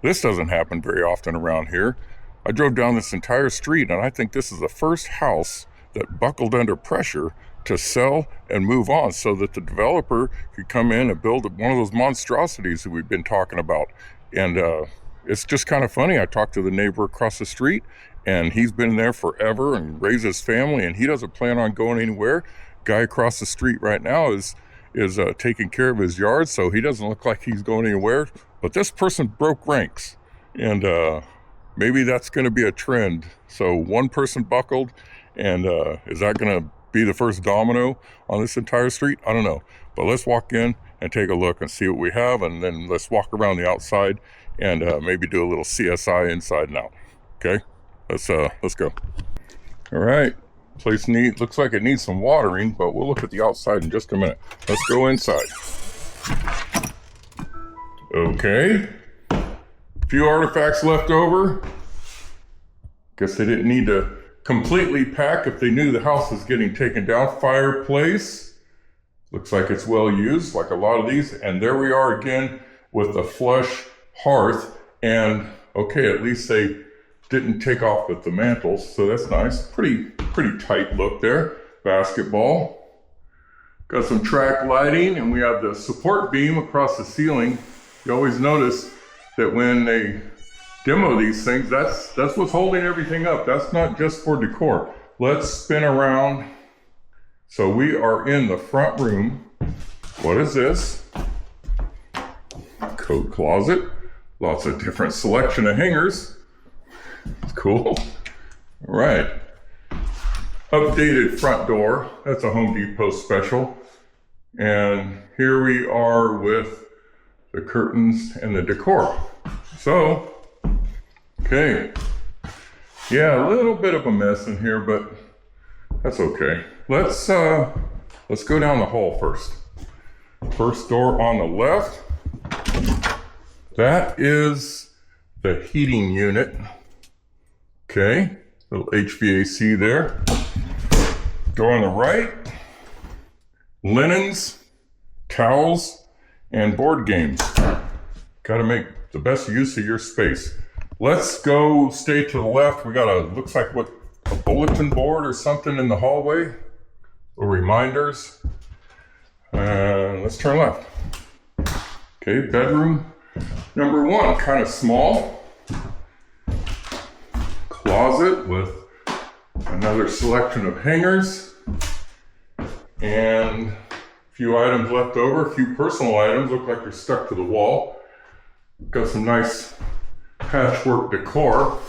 This doesn't happen very often around here. I drove down this entire street, and I think this is the first house that buckled under pressure to sell and move on so that the developer could come in and build one of those monstrosities that we've been talking about. And it's just kind of funny. I talked to the neighbor across the street, and he's been there forever and raised his family, and he doesn't plan on going anywhere. Guy across the street right now is taking care of his yard, so he doesn't look like he's going anywhere. But this person broke ranks, and maybe that's going to be a trend. So one person buckled, and is that going to be the first domino on this entire street? I don't know. But let's walk in and take a look and see what we have, and then let's walk around the outside and maybe do a little CSI inside and out. Okay, let's go. All right, place looks like it needs some watering, but we'll look at the outside in just a minute. Let's go inside. Okay, a few artifacts left over. Guess they didn't need to completely pack if they knew the house was getting taken down. Fireplace, looks like it's well used, like a lot of these. And there we are again with the flush hearth. And okay, at least they didn't take off with the mantles, so that's nice. Pretty tight look there. Basketball. Got some track lighting, and we have the support beam across the ceiling. You always notice that when they demo these things, that's what's holding everything up. That's not just for decor. Let's spin around. So we are in the front room. What is this? Coat closet. Lots of different selection of hangers. Cool. All right. Updated front door. That's a Home Depot special. And here we are with the curtains and the decor. So, okay. Yeah, a little bit of a mess in here, but that's okay. Let's go down the hall first. First door on the left. That is the heating unit. Okay, little HVAC there. Door on the right. Linens, towels, and board games. Got to make the best use of your space. Let's go stay to the left. We got looks like a bulletin board or something in the hallway, or reminders. Let's turn left. Okay, bedroom number one, kind of small. Closet with another selection of hangers and a few items left over, a few personal items, look like they're stuck to the wall. Got some nice patchwork decor.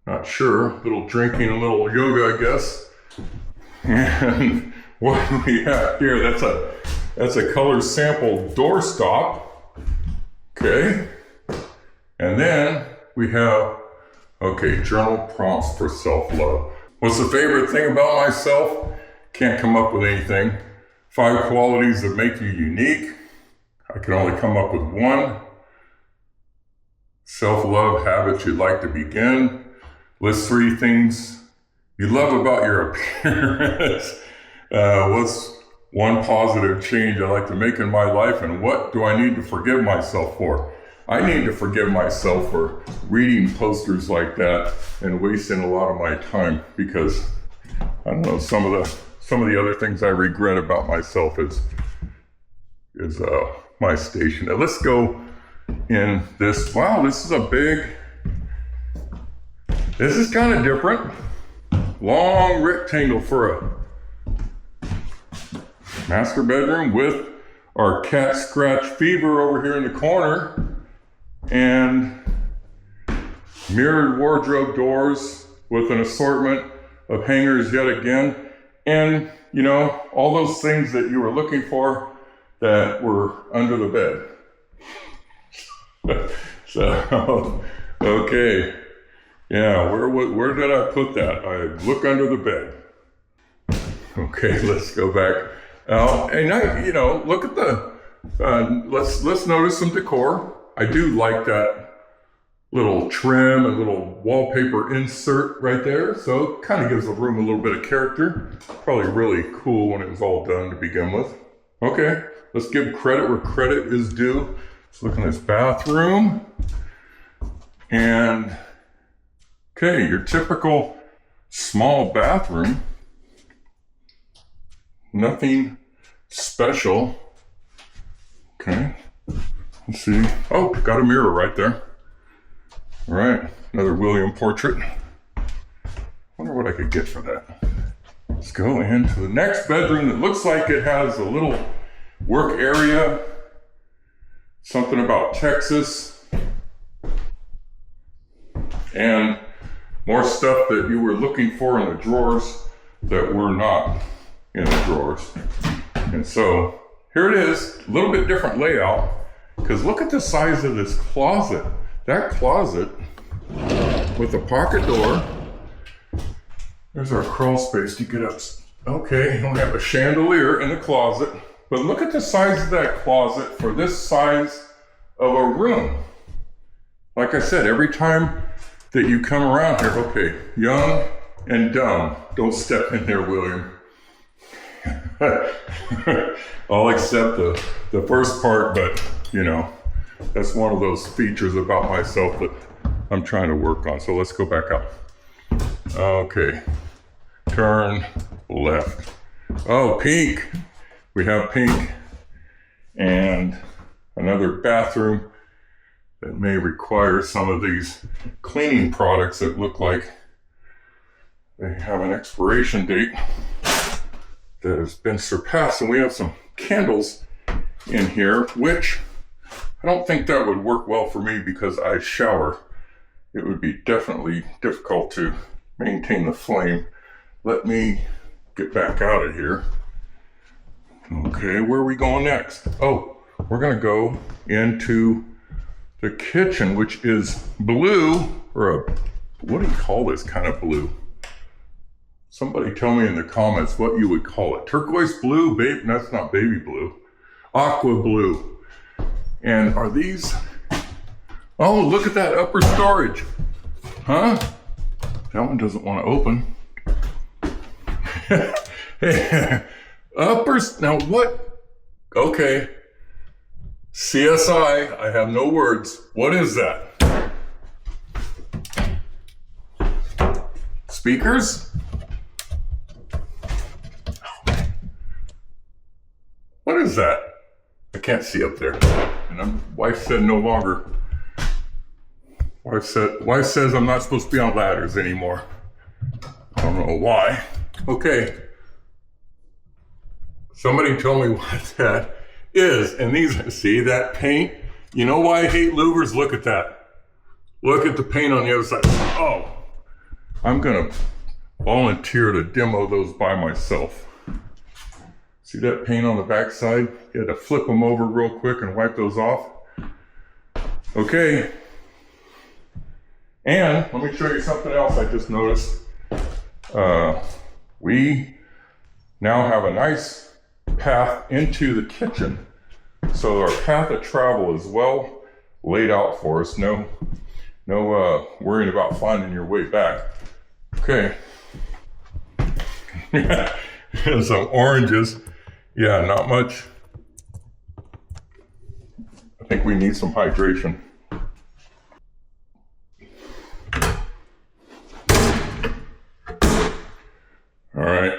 Not sure, a little drinking, a little yoga, I guess. And what do we have here? That's a color sample doorstop. Okay. And then we have, okay, journal prompts for self-love. What's the favorite thing about myself? Can't come up with anything. 5 qualities that make you unique. I can only come up with one. Self-love habits you'd like to begin. List 3 things you love about your appearance. What's one positive change I'd like to make in my life, and what do I need to forgive myself for? I need to forgive myself for reading posters like that and wasting a lot of my time, because I don't know, some of the other things I regret about myself is my station. Now let's go in this. Wow, this is kind of different. Long rectangle for a master bedroom with our cat scratch fever over here in the corner, and mirrored wardrobe doors with an assortment of hangers yet again. And, you know, all those things that you were looking for that were under the bed. So, okay. Yeah, where did I put that? I look under the bed. Okay, let's go back. And I, look at let's notice some decor. I do like that little trim and little wallpaper insert right there. So it kind of gives the room a little bit of character. Probably really cool when it was all done to begin with. Okay, let's give credit where credit is due. Let's look in this bathroom. And okay, your typical small bathroom. Nothing special. Okay, let's see. Oh, got a mirror right there. All right, another William portrait. Wonder what I could get for that. Let's go into the next bedroom that looks like it has a little work area. Something about Texas. And more stuff that you were looking for in the drawers that were not in the drawers. And so here it is, a little bit different layout, because look at the size of this closet. That closet with a pocket door. There's our crawl space to get up. Okay, we have a chandelier in the closet, but look at the size of that closet for this size of a room. Like I said, every time that you come around here, okay, young and dumb, don't step in there, William. I'll accept the first part, but you know, that's one of those features about myself that I'm trying to work on. So let's go back up. Okay, turn left. Oh, pink. We have pink and another bathroom that may require some of these cleaning products that look like they have an expiration date that has been surpassed. And we have some candles in here, which I don't think that would work well for me because I shower. It would be definitely difficult to maintain the flame. Let me get back out of here. Okay, where are we going next? Oh, we're gonna go into the kitchen, which is blue, or what do you call this kind of blue? Somebody tell me in the comments what you would call it. Turquoise blue, babe? That's not baby blue. Aqua blue. And are these, oh, look at that upper storage. Huh? That one doesn't want to open. Now what? Okay. CSI, I have no words. What is that? Speakers? What is that? I can't see up there. And wife said no longer. Wife says I'm not supposed to be on ladders anymore. I don't know why. Okay. Somebody tell me what that is. And these, see that paint? You know why I hate louvers? Look at that. Look at the paint on the other side. Oh, I'm gonna volunteer to demo those by myself. See that paint on the back side? You had to flip them over real quick and wipe those off. Okay. And let me show you something else I just noticed. We now have a nice path into the kitchen. So our path of travel is well laid out for us. No worrying about finding your way back. Okay. And some oranges. Yeah, not much. I think we need some hydration. All right.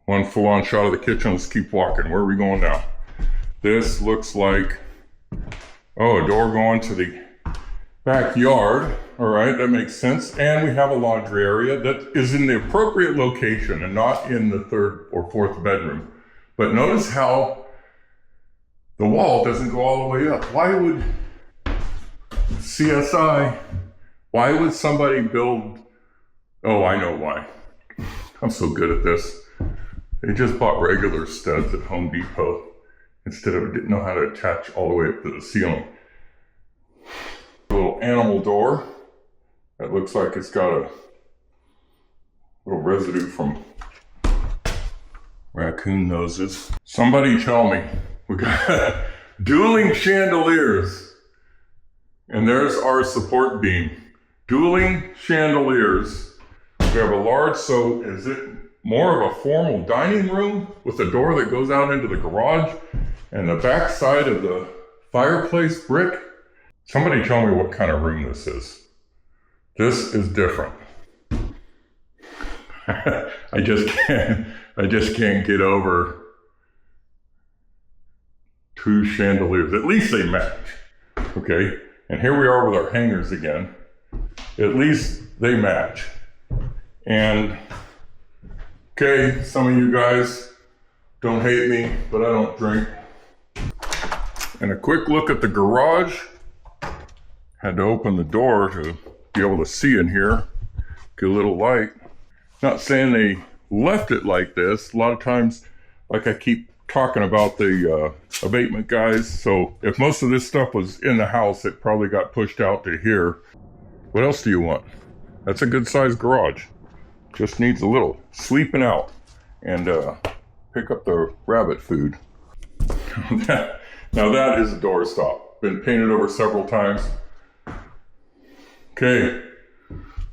One full-on shot of the kitchen. Let's keep walking. Where are we going now? This looks like, oh, a door going to the backyard. All right, that makes sense. And we have a laundry area that is in the appropriate location and not in the third or fourth bedroom. But notice how the wall doesn't go all the way up. Why would CSI, why would somebody build, oh, I know why. I'm so good at this. They just bought regular studs at Home Depot instead of didn't know how to attach all the way up to the ceiling. A little animal door that looks like it's got a little residue from raccoon noses. Somebody tell me, we got dueling chandeliers. And there's our support beam. Dueling chandeliers. We have a large, so is it more of a formal dining room with a door that goes out into the garage, and the back side of the Fireplace brick? Somebody tell me what kind of room this is. This is different. I just can't get over two chandeliers. At least they match. Okay, and here we are with our hangers again. At least they match. And okay, some of you guys don't hate me, but I don't drink. And a quick look at the garage. Had to open the door to be able to see in here, get a little light. Not saying they left it like this. A lot of times, like I keep talking about the abatement guys. So if most of this stuff was in the house, it probably got pushed out to here. What else do you want? That's a good sized garage. Just needs a little sleeping out and pick up the rabbit food. Now that is a doorstop. Been painted over several times. Okay,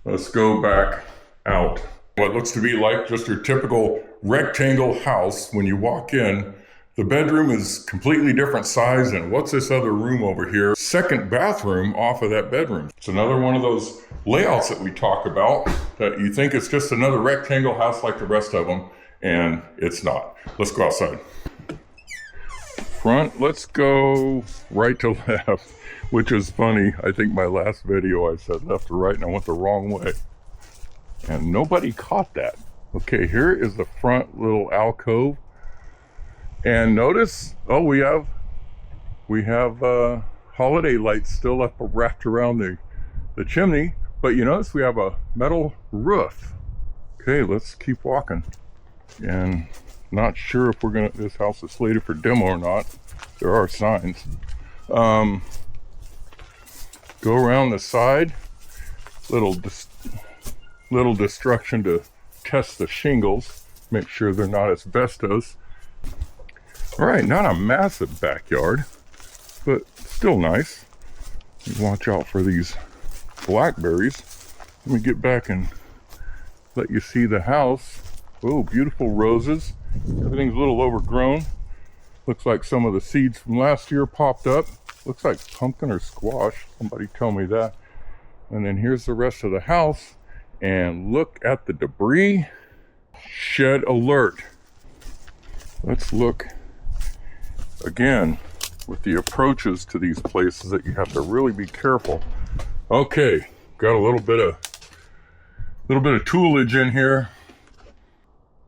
let's go back out. What looks to be like just your typical rectangle house. When you walk in, the bedroom is completely different size. And what's this other room over here? Second bathroom off of that bedroom. It's another one of those layouts that we talk about that you think it's just another rectangle house like the rest of them, and it's not. Let's go outside. Front, let's go right to left, which is funny. I think my last video I said left to right and I went the wrong way. And nobody caught that. Okay, here is the front little alcove. And notice, oh, we have holiday lights still up wrapped around the chimney, but you notice we have a metal roof. Okay, let's keep walking. And not sure if this house is slated for demo or not. There are signs. Go around the side. Little destruction to test the shingles. Make sure they're not asbestos. All right, not a massive backyard, but still nice. Watch out for these blackberries. Let me get back and let you see the house. Oh, beautiful roses. Everything's a little overgrown. Looks like some of the seeds from last year popped up. Looks like pumpkin or squash. Somebody tell me that. And then here's the rest of the house. And look at the debris. Shed alert. Let's look again with the approaches to these places that you have to really be careful. Okay, got a little bit of toolage in here.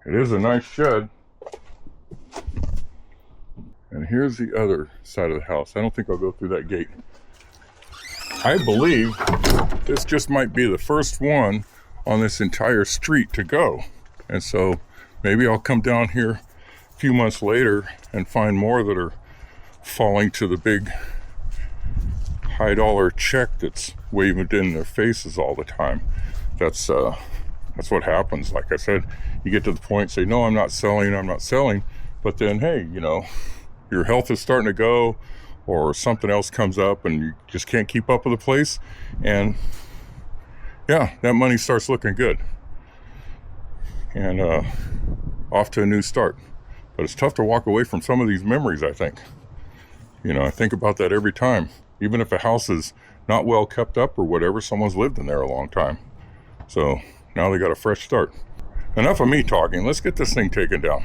It is a nice shed. And here's the other side of the house. I don't think I'll go through that gate. I believe this just might be the first one on this entire street to go. And so maybe I'll come down here a few months later and find more that are falling to the big high dollar check that's waving in their faces all the time. That's what happens. Like I said, you get to the point, say, no, I'm not selling. But then, hey, your health is starting to go, or something else comes up and you just can't keep up with the place. And yeah, that money starts looking good. And off to a new start. But it's tough to walk away from some of these memories, I think. I think about that every time. Even if a house is not well kept up or whatever, someone's lived in there a long time. So now they got a fresh start. Enough of me talking. Let's get this thing taken down.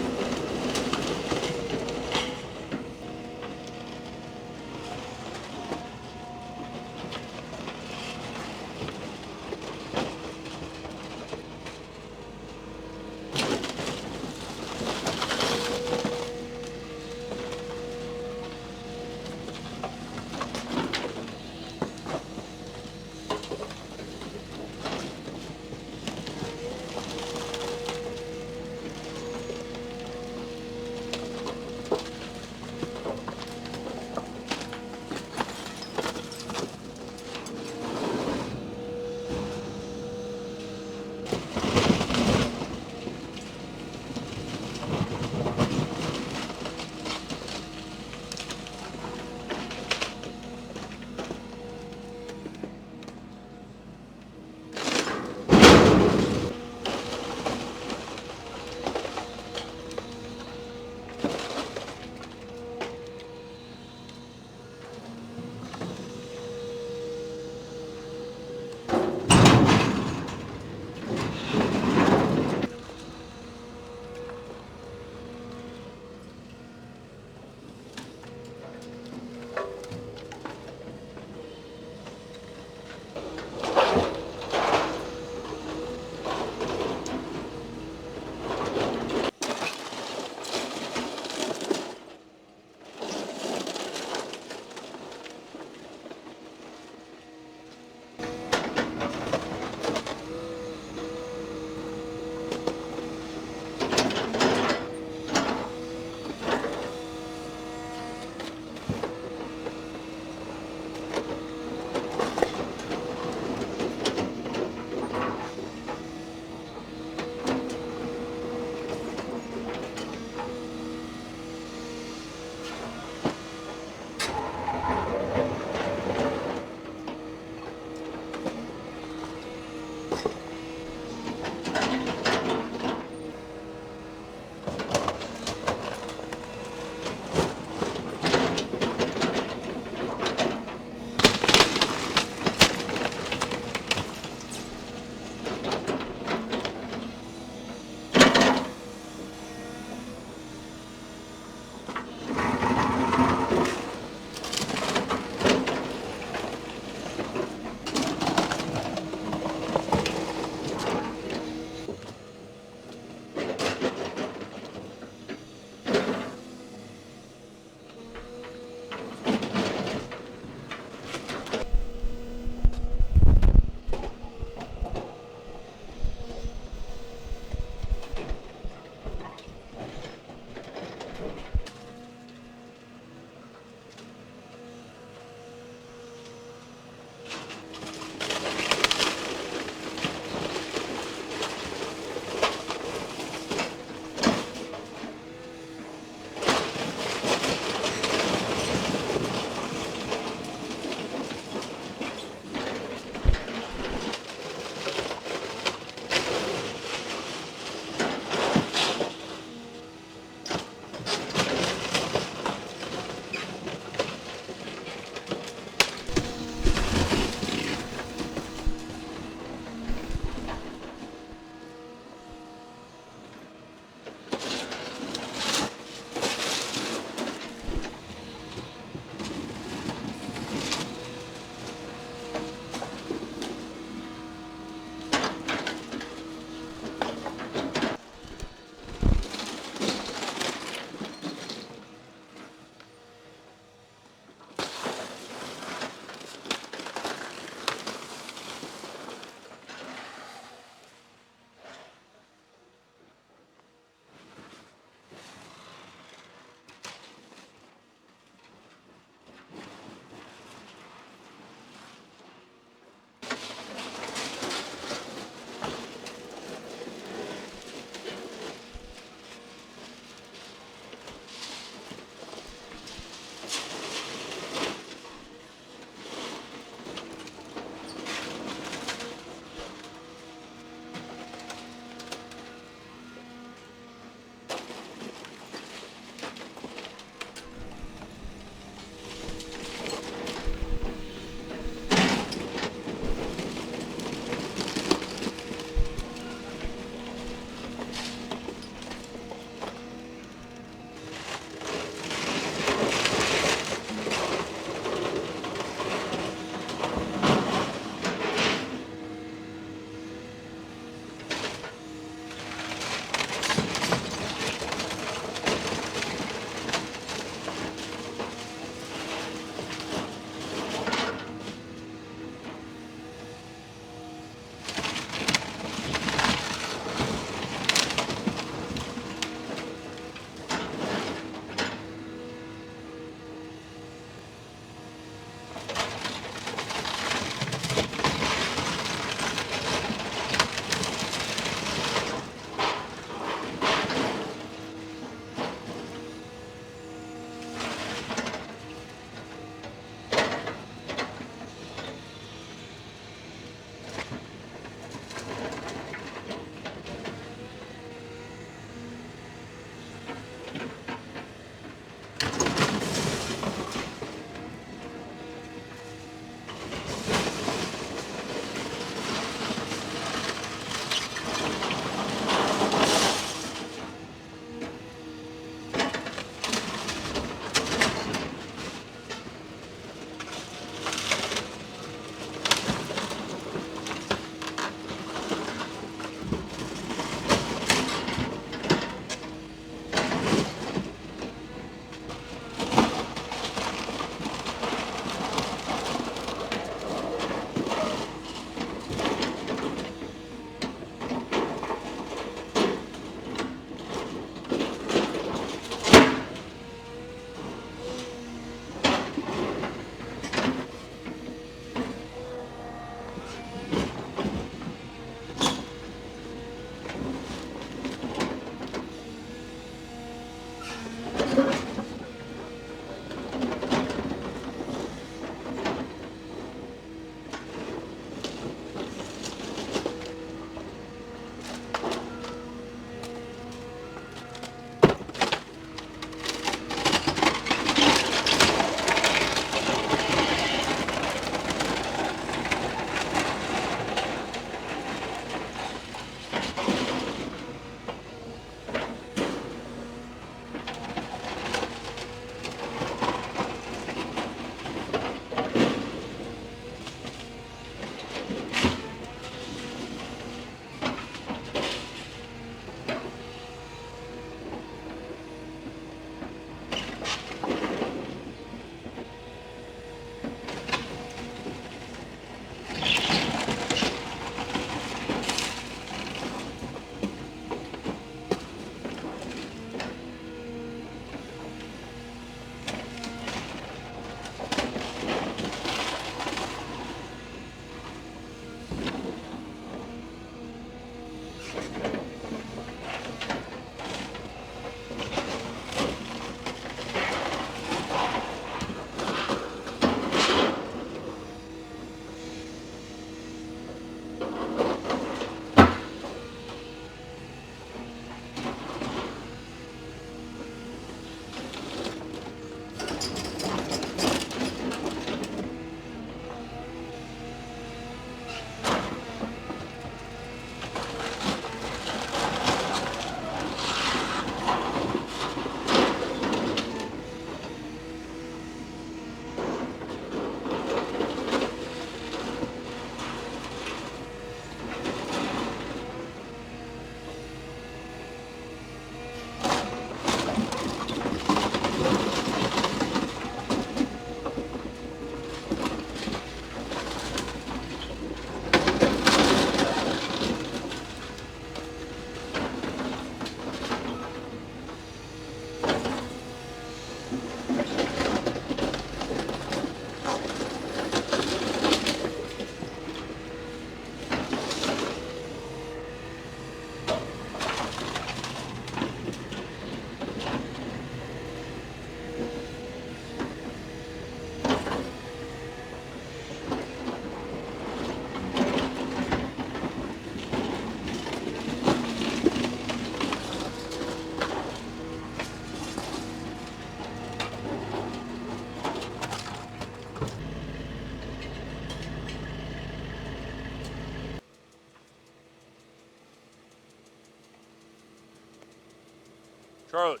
Charlotte,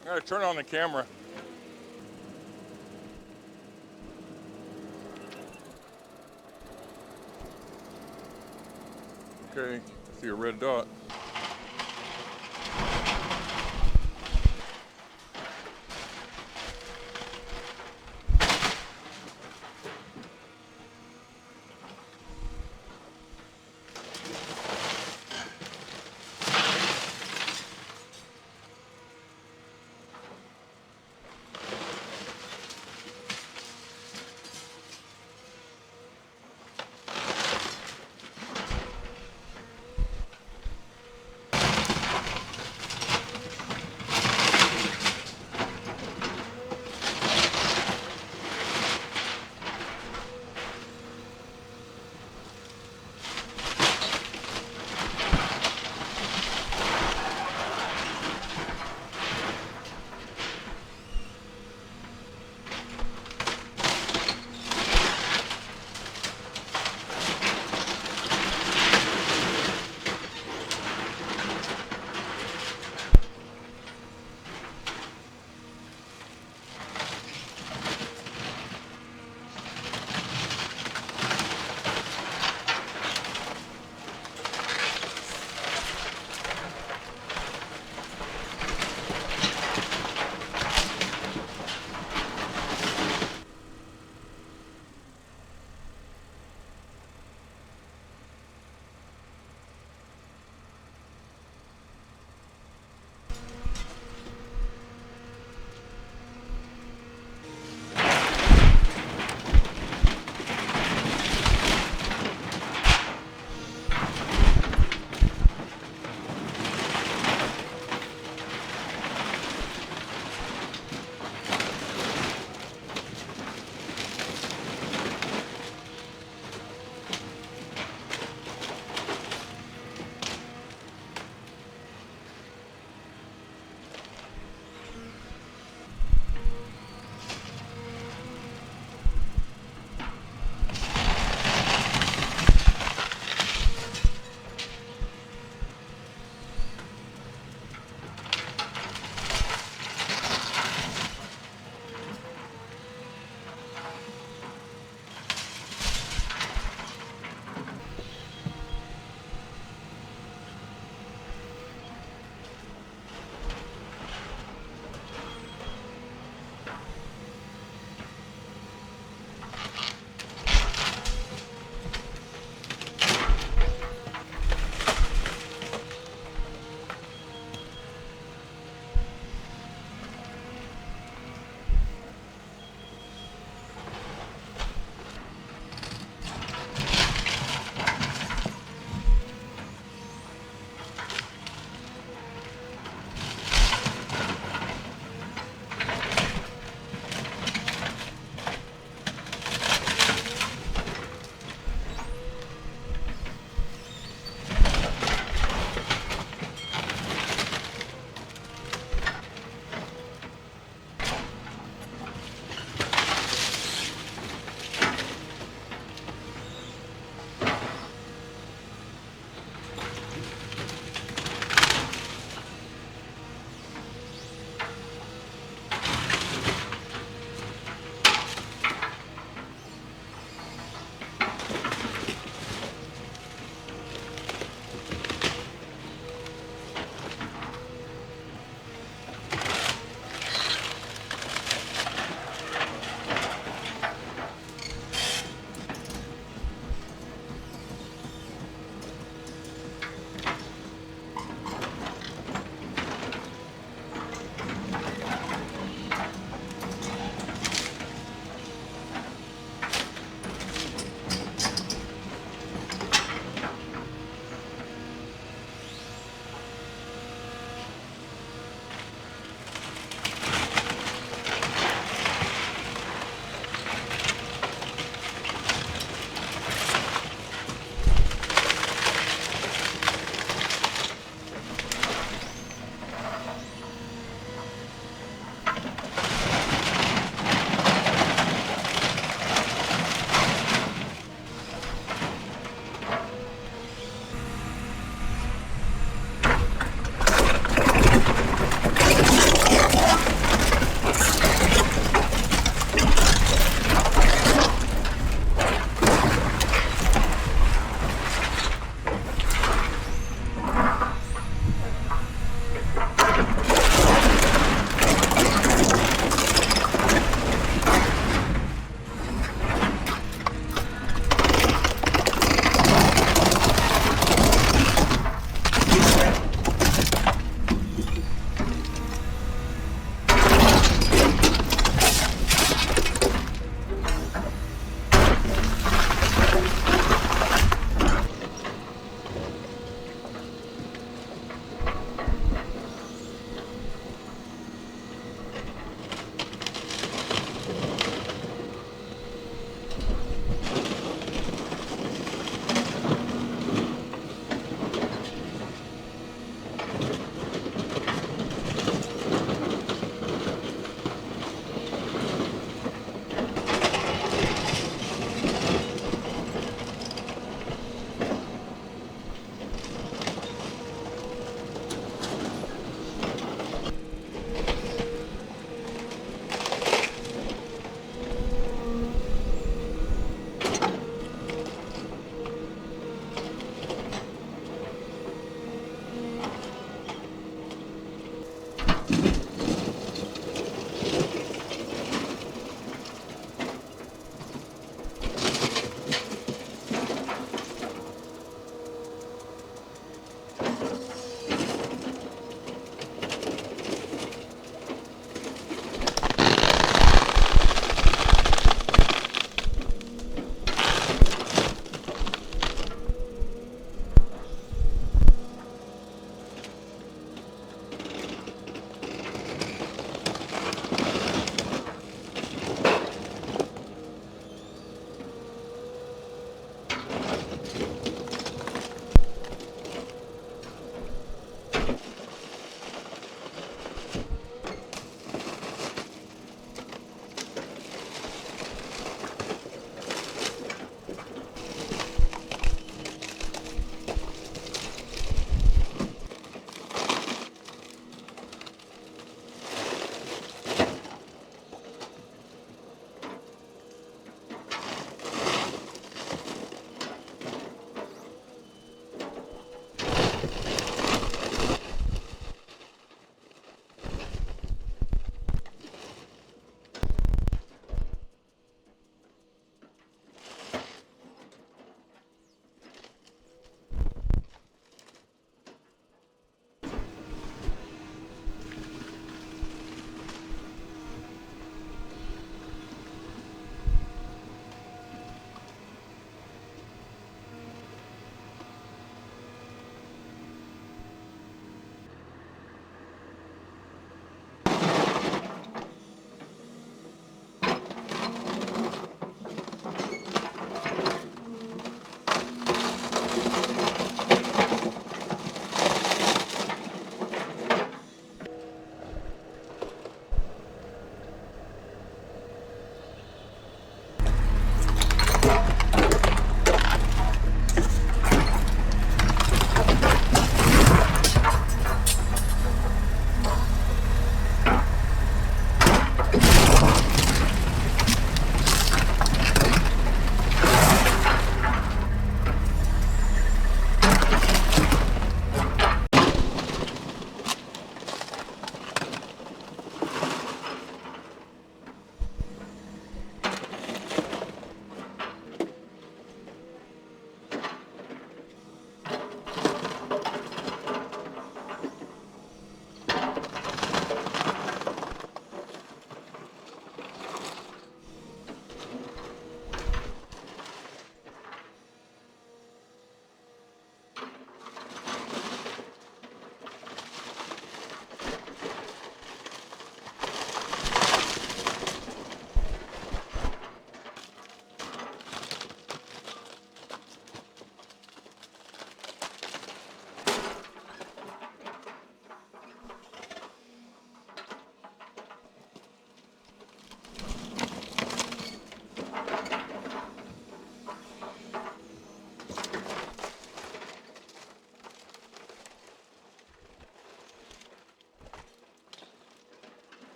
I'm gonna turn on the camera. Okay, I see a red dot.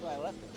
why I left it.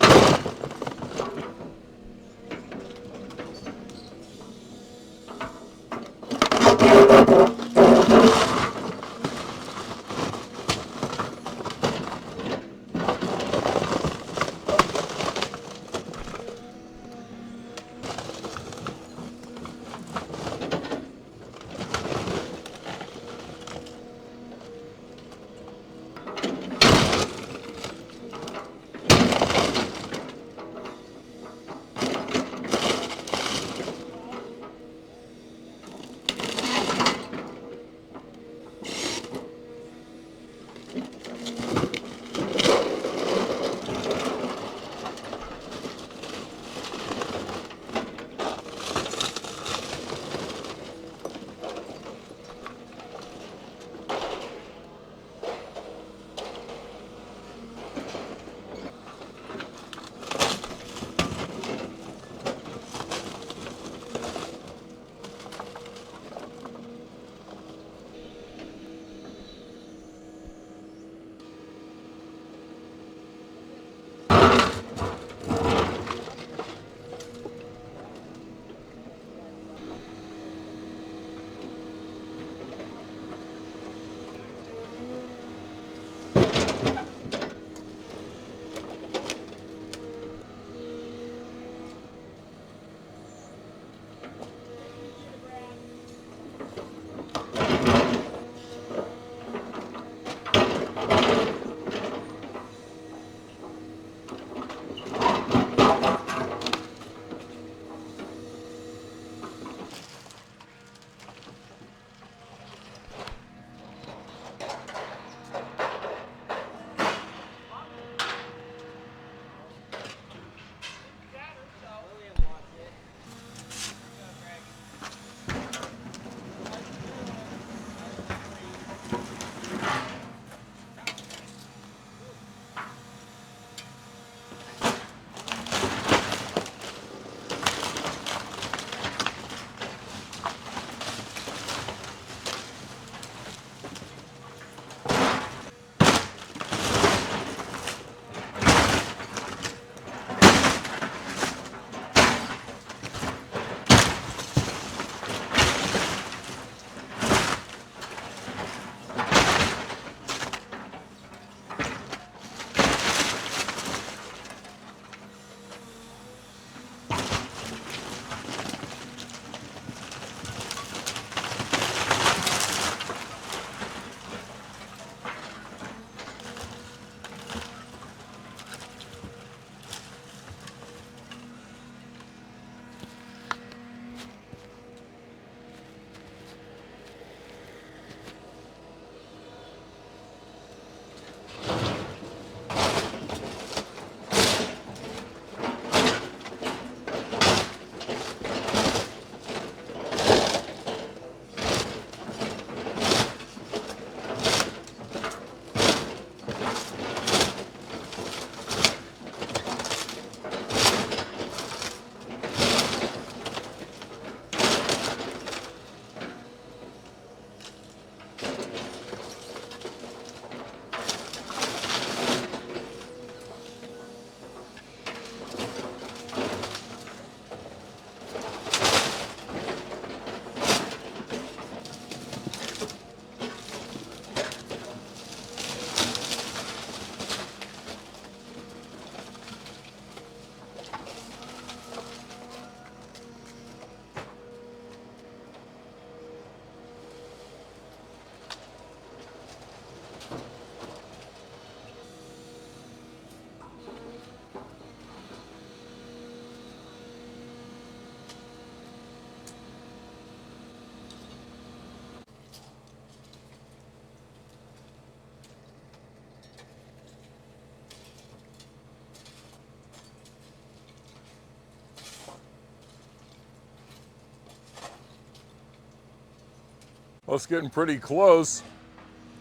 Well, it's getting pretty close.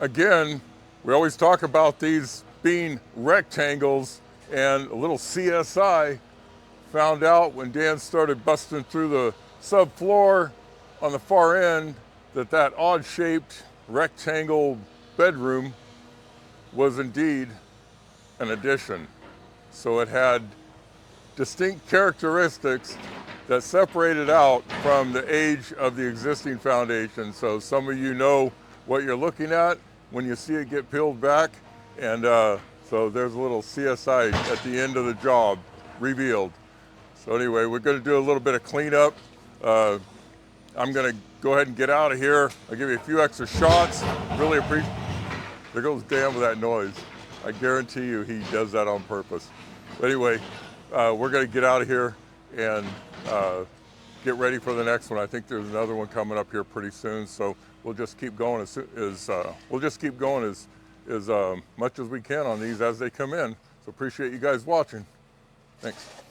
Again, we always talk about these being rectangles, and a little CSI found out when Dan started busting through the subfloor on the far end, that odd-shaped rectangle bedroom was indeed an addition. So it had distinct characteristics that separated out from the age of the existing foundation. So some of you know what you're looking at when you see it get peeled back. And so there's a little CSI at the end of the job revealed. So anyway, we're going to do a little bit of cleanup. I'm going to go ahead and get out of here. I'll give you a few extra shots. Really appreciate. There goes Dan with that noise. I guarantee you he does that on purpose. But anyway, we're going to get out of here and get ready for the next one. I think there's another one coming up here pretty soon. So we'll just keep going as much as we can on these as they come in. So appreciate you guys watching. Thanks.